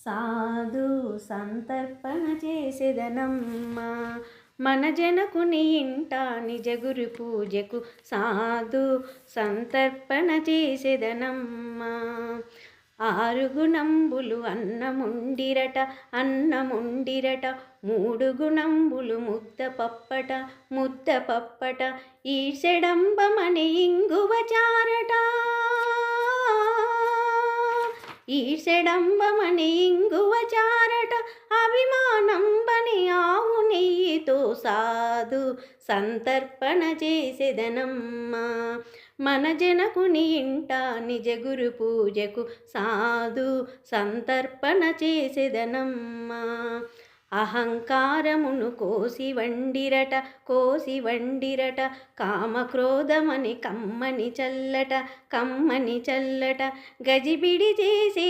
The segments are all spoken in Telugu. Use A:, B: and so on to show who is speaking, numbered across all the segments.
A: సాధు సంతర్పణ చేసెదనమ్మా. మన జనకుని ఇంట నిజ గురు పూజకు సాధు సంతర్పణ చేసెదనమ్మా. 6 గుణంబులు అన్నముండిరట 3 గుణంబులు ముద్ద పప్పట ఈర్షెడంబమని ఇంగువ చారట అభిమానంబని ఆవు నెయ్యితో సాధు సంతర్పణ చేసెదనమ్మా. మన జనకుని ఇంట నిజ గురు పూజకు సాధు సంతర్పణ చేసెదనమ్మా. అహంకారమును కోసి వండిరట కామక్రోధమని కమ్మని చల్లట గజిబిడి చేసే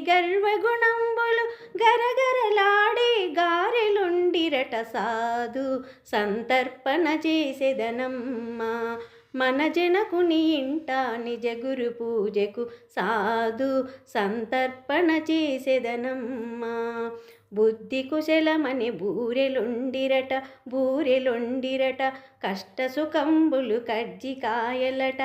A: గర్వగుణంబులు గరగరలాడే గారెలుండిరట సాధు సంతర్పణ చేసెదనమ్మా. మన జనకుని ఇంట నిజ గురు పూజకు సాధు సంతర్పణ చేసెదనమ్మా. బుద్ధి కుశలమని బూరెలొండిరట కష్ట సుఖంబులు కజ్జికాయలట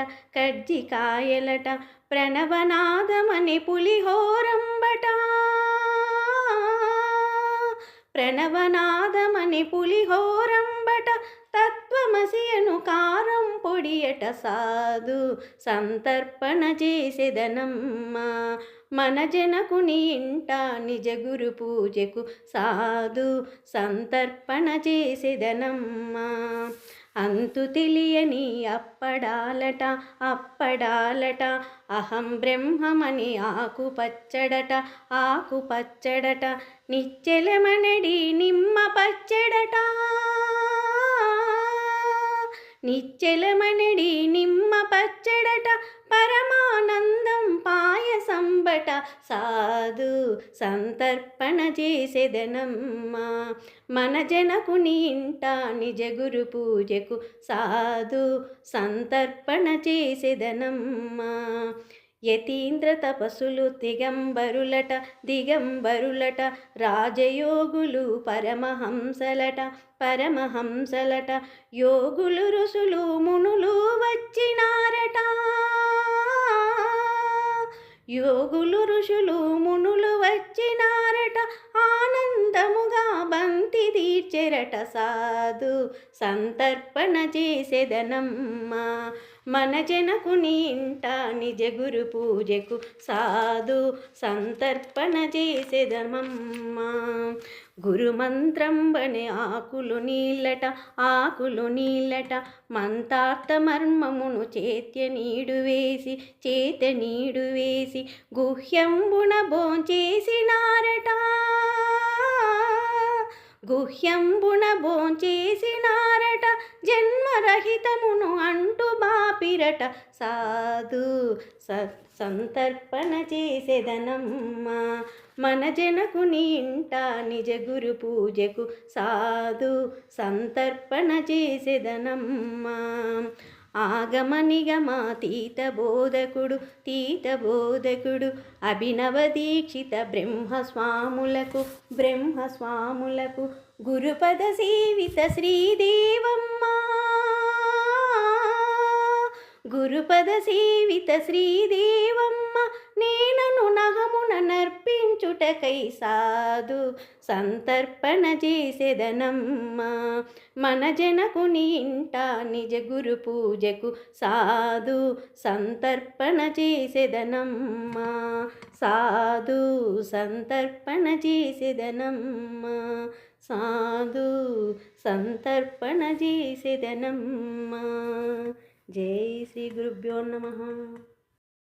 A: ప్రణవనాదమని పులిహోరంబట తత్వమసియను కారం పొడియట సాధు సంతర్పణ చేసెదనమ్మా. మన జనకుని ఇంట నిజ గురు పూజకు సాధు సంతర్పణ చేసెదనమ్మా. అంతు తెలియని అప్పడాలట అహం బ్రహ్మమని ఆకుపచ్చడట నిచ్చెలమనడి నిమ్మ పచ్చడట పరమానందం పాయసంబట సాధు సంతర్పణ చేసెదనమ్మా. మన జనకుని ఇంట నిజ గురు పూజకు సాధు సంతర్పణ చేసెదనమ్మా. యతీంద్ర తపస్సులు దిగంబరులట రాజయోగులు పరమహంసలట యోగులు ఋషులు మునులు వచ్చినారట ఆనందముగా బంతి తీర్చెరట సాధు సంతర్పణ చేసెదనమ్మా. మన జనకుని ఇంట నిజ గురు పూజకు సాధు సంతర్పణ చేసెదమమ్మా. గురుమంత్రంబని ఆకులు నీళ్ళట మంతార్థమర్మమును చేత నీడు వేసి గుహ్యంబున భోంచేసినారట జన్మరహితమును అంటు బాపిరట సాధు సంతర్పణ చేసెదనమ్మా. మన జనకుని ఇంట నిజ గురు పూజకు సాధు సంతర్పణ చేసెదనమ్మా. ఆగమ నిగమాతీత బోధకుడు అభినవ దీక్షిత బ్రహ్మస్వాములకు గురుపద సేవిత శ్రీదేవమ్మ నేనను నహమున నర్పించుటకై సాధు సంతర్పణ చేసెదనమ్మా. మన జనకుని ఇంట నిజ గురు పూజకు సాధు సంతర్పణ చేసెదనమ్మా. సాధు సంతర్పణ చేసెదనమ్మా. సాధు సంతర్పణ చేసెదనమ్మా. జై శ్రీ గురుభ్యో నమః.